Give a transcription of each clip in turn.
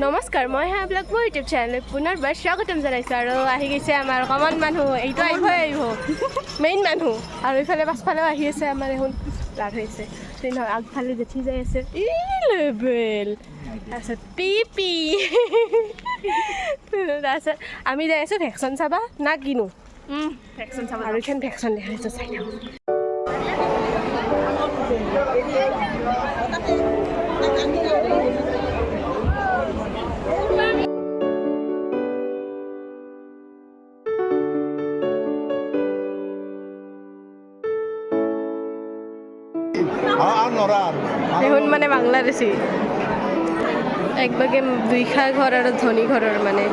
নমস্কাৰ মই ব্লগ মোৰ ইউটিউব চেনেলত পুনৰবাৰ স্বাগতম জনাইছোঁ আৰু আহি গৈছে আমাৰ কমন মানুহ এইটো আহিব মেইন মানুহ আৰু এইফালে পাছফালেও আহি আছে আমাৰ এখন লাভ হৈছে নহয় আগফালে জেঠি যাই আছে ই লেবেল তাৰপিছত পিপি তাৰপিছত আমি যাই আছোঁ ভেকচিন চাবা না কিনো ভেকচিন চাবা আৰু এইখন ভেকচিন দেখাইছোঁ চাই থাকোঁ এখন মানে বাংলাদেশী একবাগে দুইখা ঘর আর ধনী ঘরের মানে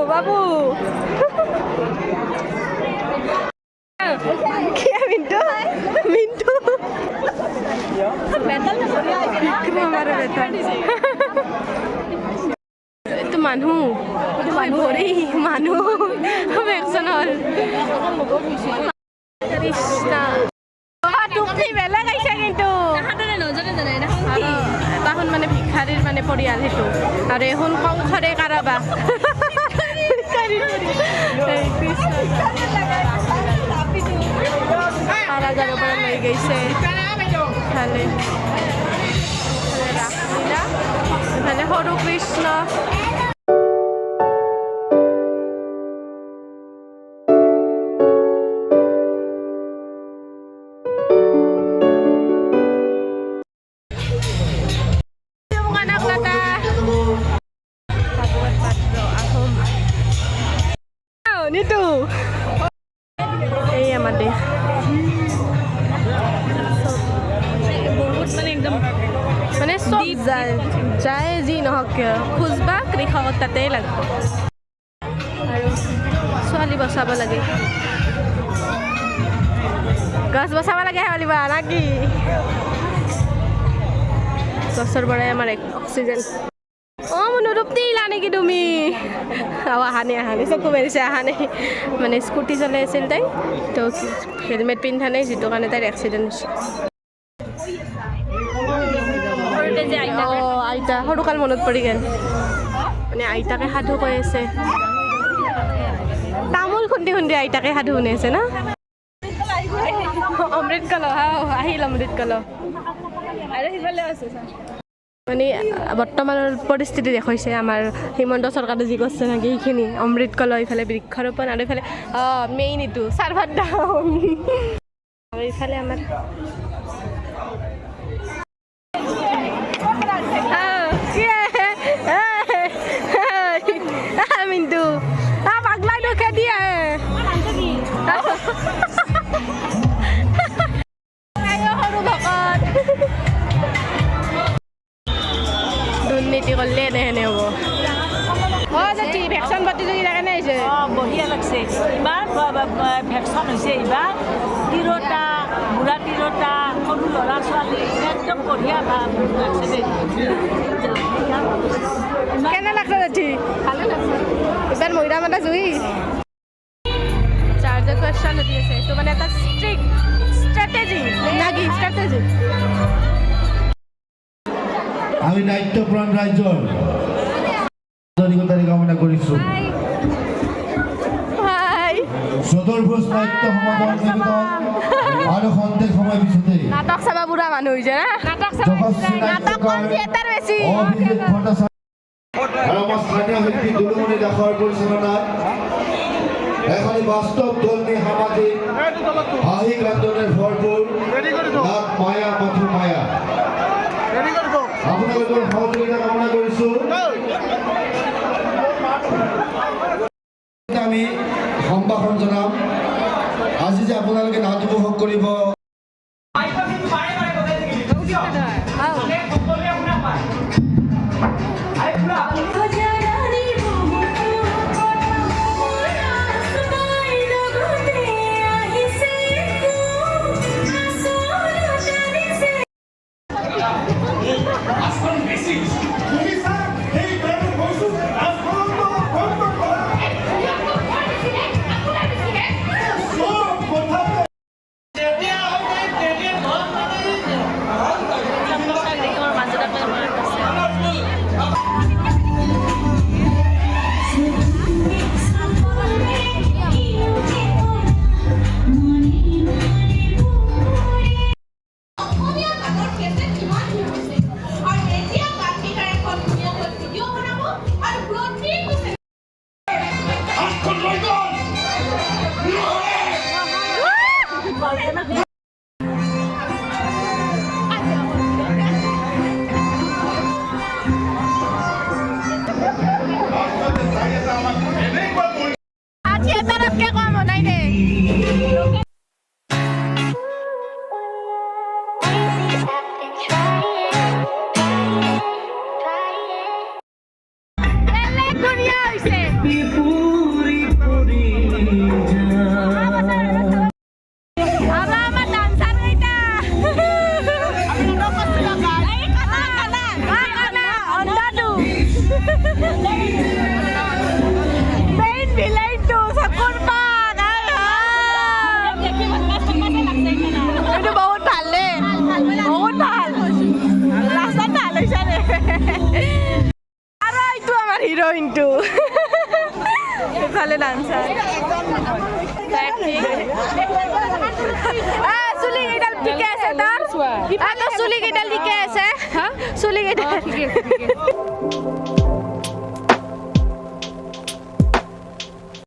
বাবু মিন্টু মিন্টু এইটো মানুহ ভৰি মানুহ ভেকচিনৰ মানে ভিক্ষাৰীৰ মানে পৰিয়াল সেইটো আৰু এখন কংসৰে কাৰাবা কাৰাগাৰৰ পৰা লৈ গৈছে ইফালে ৰাসলীলা ইফালে সৰু কৃষ্ণ নিতু এই আমার দেশ বহুত মানে একদম মানে সব যায় যি নহওক কিয় খুজবা কৃষকত তাতেই লাগিব আৰু ছোৱালী বচাব লাগে গছ বচাব লাগে শেৱালিবা না কি গছৰ পৰাই আমাৰ অক্সিজেন মনোৰূপ দিলা নেকি তুমি অহা নাই চকু মেলিছে অহা নাই মানে স্কুটি চলাই আছিল তাই তো হেলমেট পিন্ধা নাই যিটো কাৰণে তাইৰ এক্সিডেণ্ট হৈছে আইতা সৰুকাল মনত পৰি গ'ল মানে আইতাকে সাধু কৈ আছে তামোল খুন্দি খুন্দি আইতাকে সাধু শুনি আছে না অমৃত কলহ আহিল অমৃত কলহ আৰু সিফালে আছে মানে বৰ্তমানৰ পৰিস্থিতি দেখুৱাইছে আমাৰ হিমন্ত চৰকাৰে যি কৰিছে নেকি সেইখিনি অমৃত কলহ ইফালে বৃক্ষৰোপণ আৰু ইফালে মেইন এইটো চাৰ্ভাৰ ডাউন আৰু ইফালে আমাৰ মিন্টু পাগলাই দুখে দিয়ে সৰু ভকত দুৰ্নীতি কৰিলে এনেহেনে হ'ব যদি ভেকচিন প্ৰতিযোগিতা কেনে হৈছে বঢ়িয়া লাগছে ইমান ভেকচিন হৈছে এইবাৰ তিৰোতা বুঢ়া তিৰোতা সৰু ল'ৰা ছোৱালী একদম বঢ়িয়া লাগছে কেনে লাগছে জেঠি ভালে লাগছে এইবাৰ মহিলা মানে জুই চাৰ্জাৰ কুৱেশ্যন সুধি আছে এইটো মানে এটা ষ্ট্ৰেটেজি নাকি ষ্ট্ৰেটেজি আমি দায়িত্বপ্ৰাণ ৰাজ্যৰ আন্তৰিকতাৰে কামনা কৰিছোঁ চতুৰ্ভুজ নাট্য সমাজৰ নিবেদন আৰু সন্দেহ সময় পিছতে নাটক চাবা বুঢ়া মানুহ হৈছে আৰু আমাৰ স্থানীয় শিল্পী দুলুমণি দাসৰ পৰিচালনাত এখন বাস্তৱ ধৰ্মী সামাজিক হাঁহি কান্দোনেৰে ভৰপূৰ নাট মায়া মাথো মায়া আপোনালোকৰ সহযোগিতা কামনা কৰিছোঁ আমি সম্ভাষণ জনাম আজি যে আপোনালোকে নাট উপভোগ কৰিব আজি এটাতকে কম নাই দে হিৰোইনটো এফালে ডান্সাৰ চুলি কেইডাল ঠিকে আছে তোৰ চুলি কেইডাল ঠিকে আছে চুলি কেইডাল